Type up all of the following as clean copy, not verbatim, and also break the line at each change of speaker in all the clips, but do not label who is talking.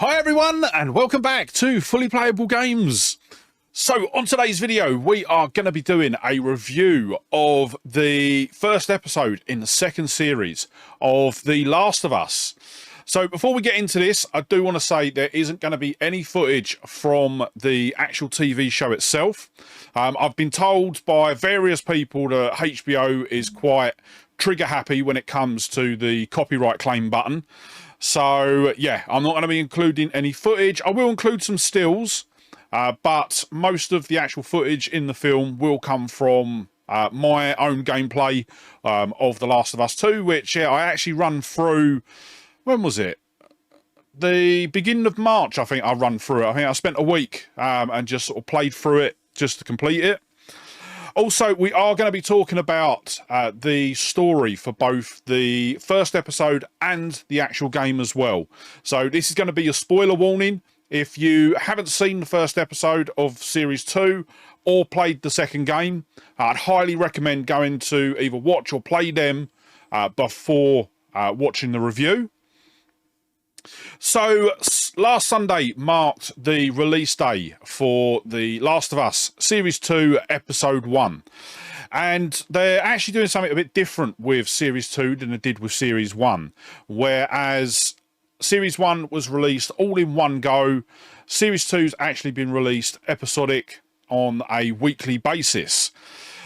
Hi everyone, and welcome back to Fully Playable Games. So on today's video, we are going to be doing a review of the first episode in the second series of The Last of Us. So before we get into this, I do want to say there isn't going to be any footage from the actual TV show itself. I've been told by various people that HBO is quite trigger happy when it comes to the copyright claim button. So yeah, I'm not going to be including any footage. I will include some stills, but most of the actual footage in the film will come from my own gameplay of The Last of Us 2, which I actually run through. When was it? The beginning of March, I think I run through it. I think I spent a week and just sort of played through it just to complete it. Also, we are going to be talking about the story for both the first episode and the actual game as well. So this is going to be a spoiler warning. If you haven't seen the first episode of Series 2 or played the second game, I'd highly recommend going to either watch or play them before watching the review. So last Sunday marked the release day for The Last of Us Series 2 Episode 1. And they're actually doing something a bit different with Series 2 than they did with Series 1. Whereas Series 1 was released all in one go, Series 2's actually been released episodic on a weekly basis.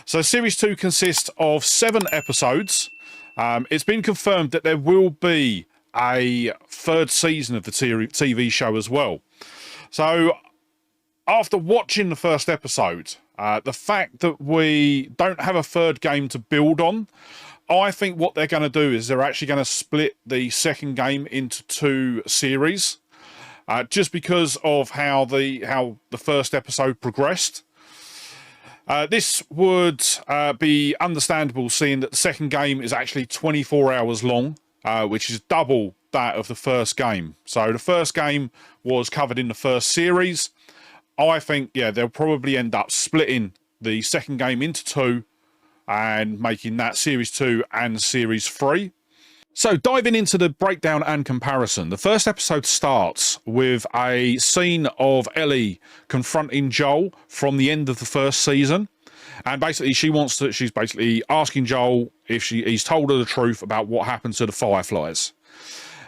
So Series 2 consists of 7 episodes. It's been confirmed that there will be a third season of the TV show as well. So after watching the first episode, the fact that we don't have a third game to build on, I think what they're going to do is they're actually going to split the second game into 2 series, just because of how the first episode progressed. This would be understandable, seeing that the second game is actually 24 hours long, which is double that of the first game. So the first game was covered in the first series. I think, yeah, they'll probably end up splitting the second game into 2 and making that Series 2 and Series 3. So diving into the breakdown and comparison, the first episode starts with a scene of Ellie confronting Joel from the end of the first season. And basically she's basically asking Joel if he's told her the truth about what happened to the Fireflies.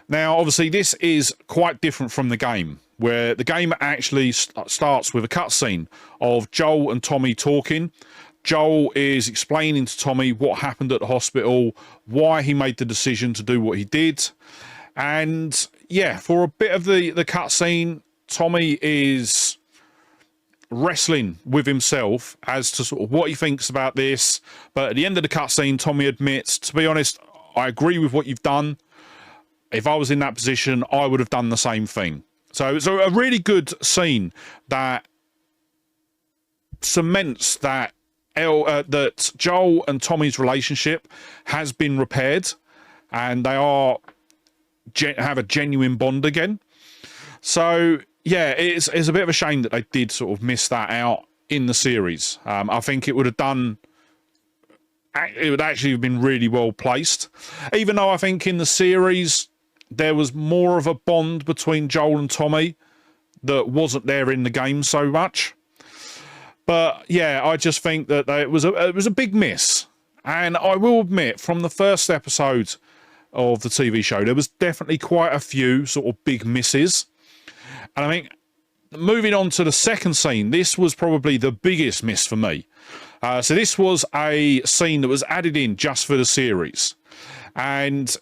Now, obviously, this is quite different from the game, where the game actually starts with a cutscene of Joel and Tommy talking. Joel is explaining to Tommy what happened at the hospital, why he made the decision to do what he did. And yeah, for a bit of the cutscene, Tommy is wrestling with himself as to sort of what he thinks about this. But at the end of the cutscene, Tommy admits, to be honest, I agree with what you've done. If I was in that position, I would have done the same thing. So it's a really good scene that cements that that Joel and Tommy's relationship has been repaired, and they have a genuine bond again. So yeah, it's a bit of a shame that they did sort of miss that out in the series. I think it would actually have been really well placed, even though I think in the series there was more of a bond between Joel and Tommy that wasn't there in the game so much. But yeah, I just think that it was a big miss. And I will admit, from the first episode of the TV show, there was definitely quite a few sort of big misses. And I think moving on to the second scene, this was probably the biggest miss for me. So this was a scene that was added in just for the series. And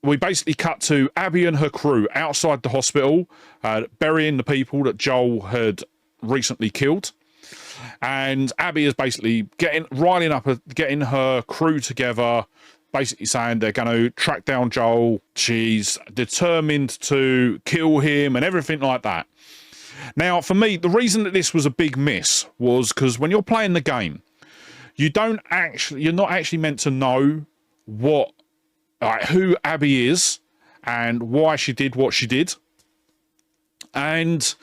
we basically cut to Abby and her crew outside the hospital, burying the people that Joel had recently killed. And Abby is basically getting her crew together, basically saying they're going to track down Joel. She's determined to kill him and everything like that. Now, for me, the reason that this was a big miss was because when you're playing the game, you're not actually meant to know who Abby is and why she did what she did. And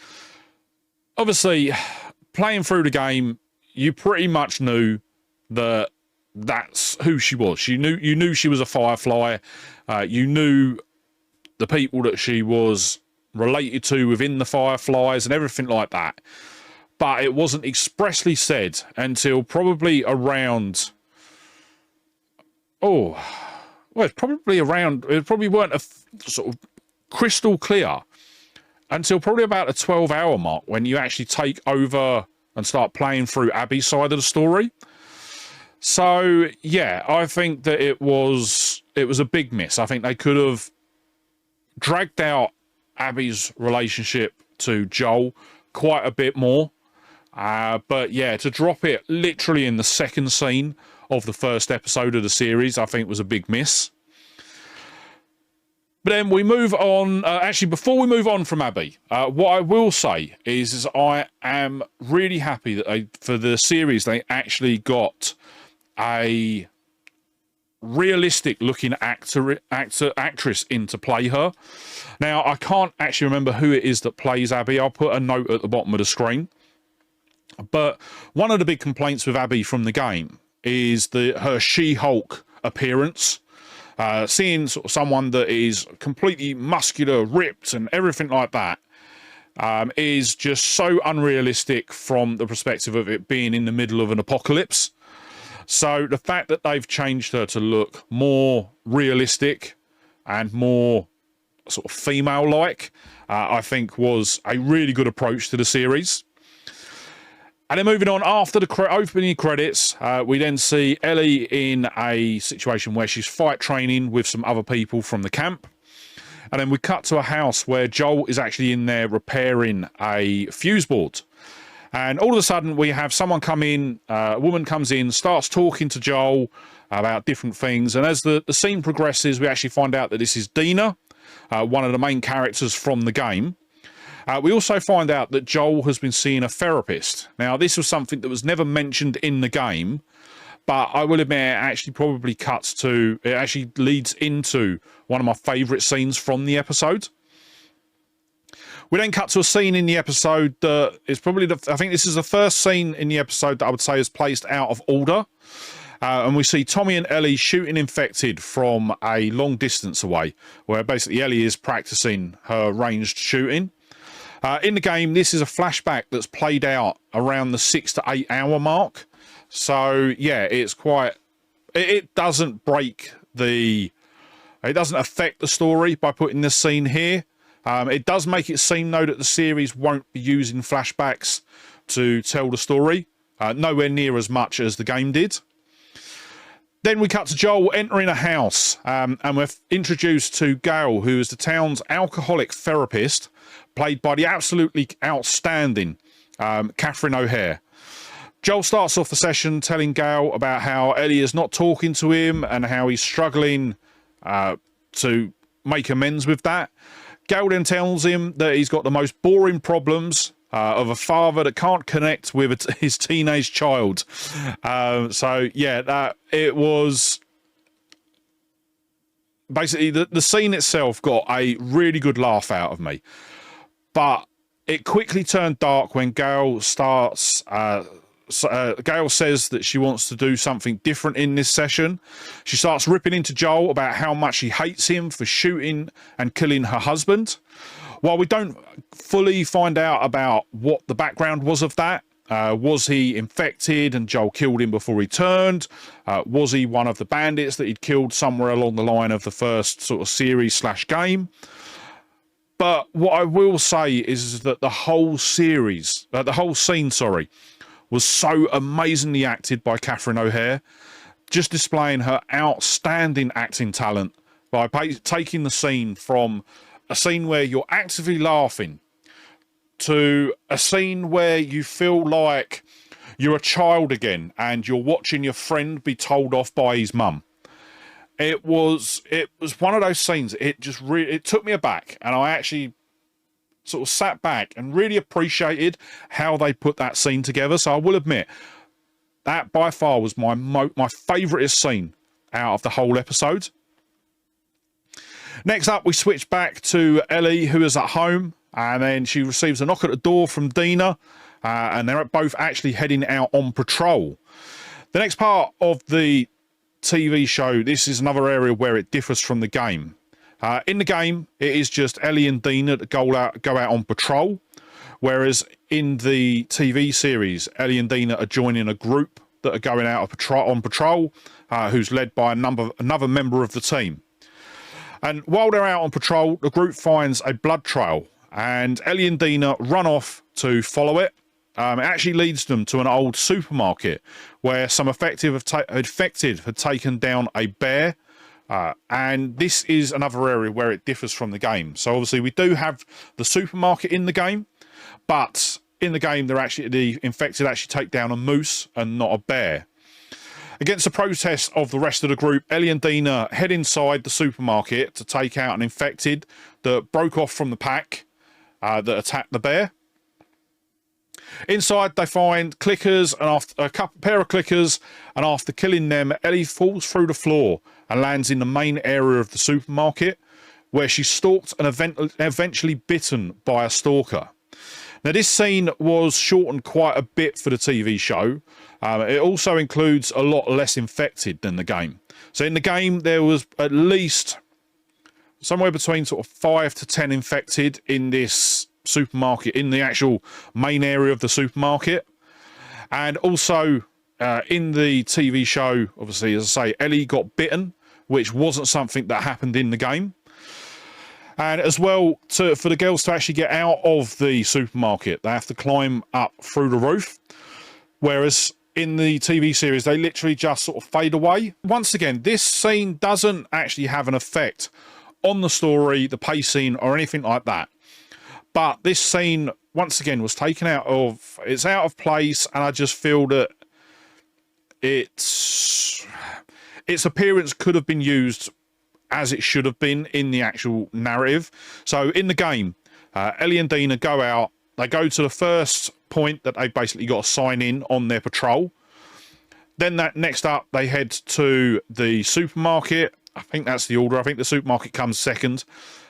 obviously, playing through the game, you pretty much knew that that's who she was. You knew she was a Firefly. You knew the people that she was related to within the Fireflies and everything like that. But it wasn't expressly said until probably around... Oh, well, it probably weren't sort of crystal clear until probably about the 12-hour mark when you actually take over and start playing through Abby's side of the story. So, yeah, I think that it was a big miss. I think they could have dragged out Abby's relationship to Joel quite a bit more. But, yeah, to drop it literally in the second scene of the first episode of the series, I think was a big miss. But then we move on. Actually, before we move on from Abby, what I will say is I am really happy that for the series they actually got a realistic looking actress in to play her. Now, I can't actually remember who it is that plays Abby. I'll put a note at the bottom of the screen. But one of the big complaints with Abby from the game is her She-Hulk appearance. Seeing sort of someone that is completely muscular, ripped, and everything like that is just so unrealistic from the perspective of it being in the middle of an apocalypse. So the fact that they've changed her to look more realistic and more sort of female-like, I think was a really good approach to the series. And then moving on, after the opening credits, we then see Ellie in a situation where she's fight training with some other people from the camp. And then we cut to a house where Joel is actually in there repairing a fuse board. And all of a sudden, we have someone come in, a woman comes in, starts talking to Joel about different things. And as the scene progresses, we actually find out that this is Dina, one of the main characters from the game. We also find out that Joel has been seeing a therapist. Now, this was something that was never mentioned in the game, but I will admit it actually leads into one of my favourite scenes from the episode. We then cut to a scene in the episode that is probably I think this is the first scene in the episode that I would say is placed out of order. And we see Tommy and Ellie shooting infected from a long distance away, where basically Ellie is practicing her ranged shooting. In the game, this is a flashback that's played out around the 6 to 8 hour mark. So, yeah, it's quite... It doesn't it doesn't affect the story by putting this scene here. It does make it seem, though, that the series won't be using flashbacks to tell the story. Nowhere near as much as the game did. Then we cut to Joel entering a house, and we're introduced to Gail, who is the town's alcoholic therapist, played by the absolutely outstanding Catherine O'Hare. Joel starts off the session telling Gail about how Ellie is not talking to him and how he's struggling to make amends with that. Gail then tells him that he's got the most boring problems of a father that can't connect with his teenage child. So, yeah, it was... Basically, the scene itself got a really good laugh out of me. But it quickly turned dark when Gail starts... Gail says that she wants to do something different in this session. She starts ripping into Joel about how much she hates him for shooting and killing her husband. While we don't fully find out about what the background was of that, was he infected and Joel killed him before he turned? Was he one of the bandits that he'd killed somewhere along the line of the first sort of series/game? But what I will say is that the whole scene, was so amazingly acted by Catherine O'Hare, just displaying her outstanding acting talent by taking the scene from a scene where you're actively laughing to a scene where you feel like you're a child again and you're watching your friend be told off by his mum. It was one of those scenes. It took me aback, and I actually sort of sat back and really appreciated how they put that scene together. So I will admit that by far was my favouriteest scene out of the whole episode. Next up, we switch back to Ellie, who is at home, and then she receives a knock at the door from Dina, and they're both actually heading out on patrol. The next part of the TV show, this is another area where it differs from the game. In the game, it is just Ellie and Dina that go out on patrol, whereas in the TV series, Ellie and Dina are joining a group that are going out on patrol, who's led by another member of the team. And while they're out on patrol, the group finds a blood trail, and Ellie and Dina run off to follow it. It actually leads them to an old supermarket where some infected had taken down a bear. And this is another area where it differs from the game. So obviously we do have the supermarket in the game, but in the game the infected actually take down a moose and not a bear. Against the protest of the rest of the group, Ellie and Dina head inside the supermarket to take out an infected that broke off from the pack that attacked the bear. Inside, they find clickers and after a pair of clickers, and after killing them, Ellie falls through the floor and lands in the main area of the supermarket, where she's stalked and eventually bitten by a stalker. Now, this scene was shortened quite a bit for the TV show. It also includes a lot less infected than the game. So in the game, there was at least somewhere between sort of 5 to 10 infected in this supermarket, in the actual main area of the supermarket. And also in the TV show, obviously, as I say, Ellie got bitten, which wasn't something that happened in the game. And as well, for the girls to actually get out of the supermarket, they have to climb up through the roof. Whereas in the TV series, they literally just sort of fade away. Once again, this scene doesn't actually have an effect on the story, the pacing, or anything like that. But this scene, once again, was taken it's out of place, and I just feel that its appearance could have been used as it should have been in the actual narrative. So in the game, Ellie and Dina go out, they go to the first point that they basically got to sign in on their patrol. Then next up, they head to the supermarket. I think that's the order. I think the supermarket comes second.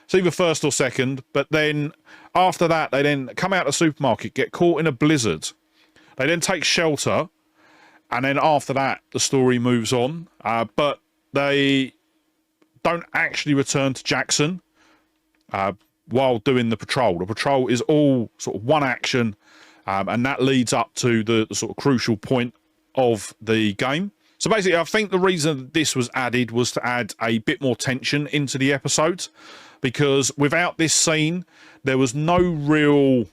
It's either first or second, but then after that, they then come out of the supermarket, get caught in a blizzard. They then take shelter, and then after that, the story moves on. But they don't actually return to Jackson while doing the patrol. The patrol is all sort of one action, and that leads up to the sort of crucial point of the game. So basically, I think the reason this was added was to add a bit more tension into the episode, because without this scene, there was no real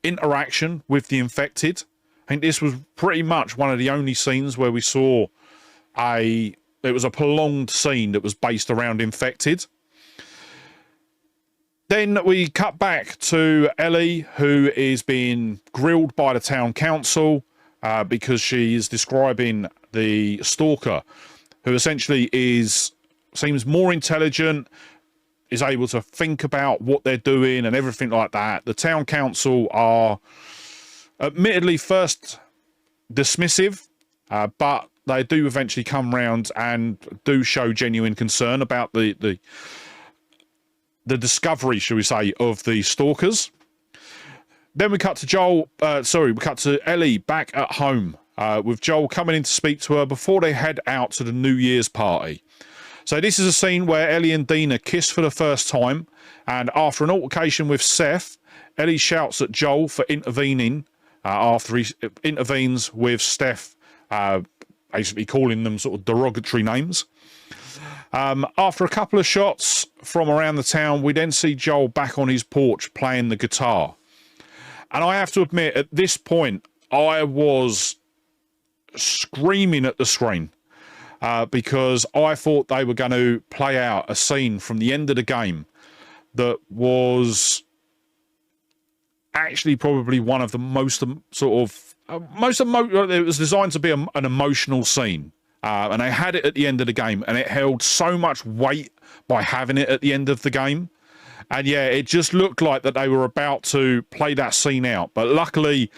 interaction with the infected. I think this was pretty much one of the only scenes where we saw it was a prolonged scene that was based around infected. Then we cut back to Ellie, who is being grilled by the town council because she is describing the stalker, who essentially seems more intelligent, is able to think about what they're doing and everything like that. The town council are admittedly first dismissive, but they do eventually come round and do show genuine concern about the discovery, shall we say, of the stalkers. Then we cut to Ellie back at home, with Joel coming in to speak to her before they head out to the New Year's party. So this is a scene where Ellie and Dina kiss for the first time, and after an altercation with Seth, Ellie shouts at Joel for intervening after he intervenes with Steph, basically calling them sort of derogatory names. After a couple of shots from around the town, we then see Joel back on his porch playing the guitar. And I have to admit, at this point, I was screaming at the screen because I thought they were going to play out a scene from the end of the game that was actually probably one of the most it was designed to be an emotional scene. And they had it at the end of the game, and it held so much weight by having it at the end of the game. And yeah, it just looked like that they were about to play that scene out. But luckily,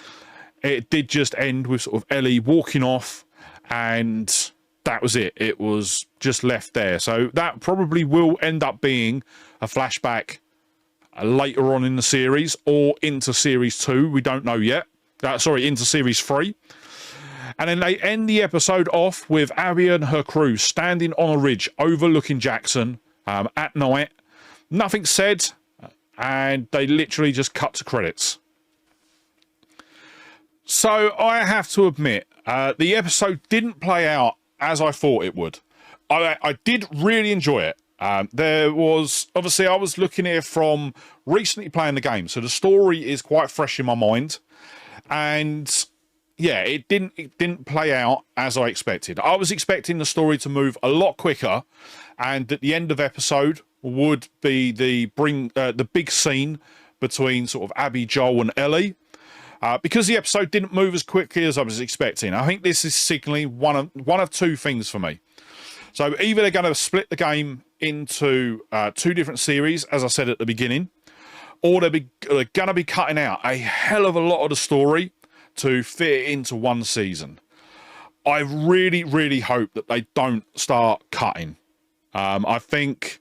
it did just end with sort of Ellie walking off, and that was it. It was just left there. So that probably will end up being a flashback later on in the series, or into series 2. We don't know yet. Into series 3. And then they end the episode off with Abby and her crew standing on a ridge overlooking Jackson, at night. Nothing said, and they literally just cut to credits. So I have to admit, the episode didn't play out as I thought it would. I did really enjoy it. There was, obviously, I was looking here from recently playing the game, so the story is quite fresh in my mind. And yeah, it didn't play out as I expected. I was expecting the story to move a lot quicker, and at the end of episode would be the big scene between sort of Abby, Joel, and Ellie. Because the episode didn't move as quickly as I was expecting, I think this is signaling one of two things for me. So either they're going to split the game into two different series, as I said at the beginning, or they're going to be cutting out a hell of a lot of the story to fit it into one season. I really, really hope that they don't start cutting. I think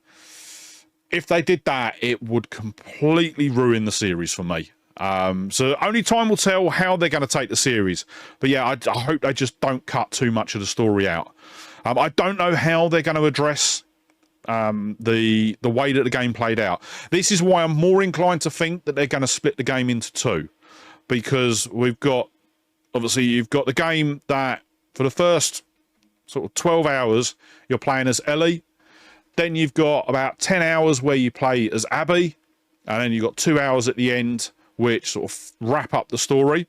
if they did that, it would completely ruin the series for me. So only time will tell how they're going to take the series. But yeah, I hope they just don't cut too much of the story out. I don't know how they're going to address the way that the game played out. This is why I'm more inclined to think that they're going to split the game into two. Because we've got, obviously, you've got the game that for the first sort of 12 hours, you're playing as Ellie. Then you've got about 10 hours where you play as Abby. And then you've got 2 hours at the end, which sort of wrap up the story.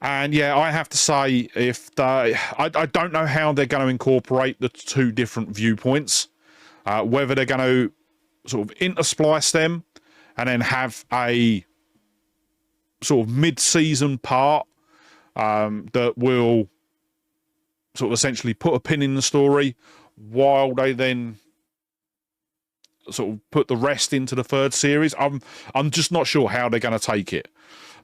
And yeah, I have to say, I don't know how they're going to incorporate the two different viewpoints. Whether they're going to sort of intersplice them and then have a sort of mid-season part that will sort of essentially put a pin in the story while they then sort of put the rest into the third series. I'm just not sure how they're going to take it.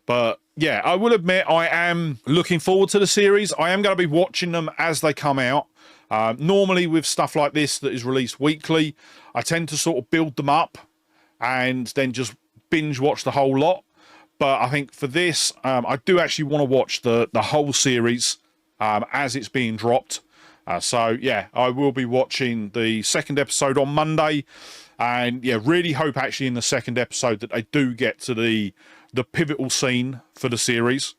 But yeah, I will admit I am looking forward to the series. I am going to be watching them as they come out. Normally with stuff like this that is released weekly, I tend to sort of build them up and then just binge watch the whole lot. But I think for this, I do actually want to watch the whole series as it's being dropped. So yeah, I will be watching the second episode on Monday. And yeah, really hope actually in the second episode that they do get to the pivotal scene for the series.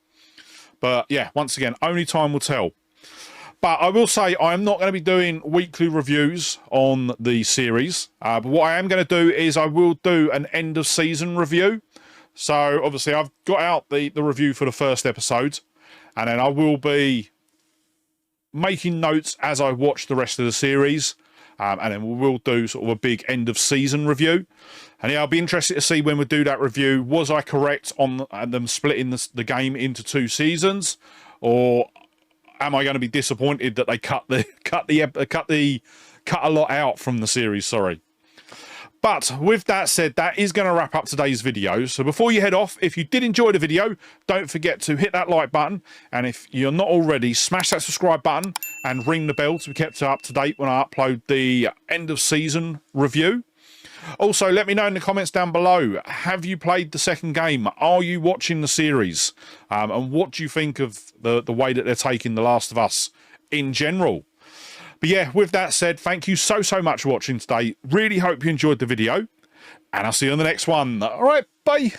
But yeah, once again, only time will tell. But I will say I'm not going to be doing weekly reviews on the series. But what I am going to do is I will do an end of season review. So obviously I've got out the review for the first episode. And then I will be making notes as I watch the rest of the series. And then we will do sort of a big end of season review. And yeah, I'll be interested to see when we do that review. Was I correct on them splitting the game into two seasons, or am I going to be disappointed that they cut a lot out from the series? Sorry. But with that said, that is going to wrap up today's video. So before you head off, if you did enjoy the video, don't forget to hit that like button. And if you're not already, smash that subscribe button and ring the bell to be kept up to date when I upload the end of season review. Also, let me know in the comments down below, have you played the second game? Are you watching the series? And what do you think of the way that they're taking The Last of Us in general? But yeah, with that said, thank you so much for watching today. Really hope you enjoyed the video, and I'll see you on the next one. All right, bye.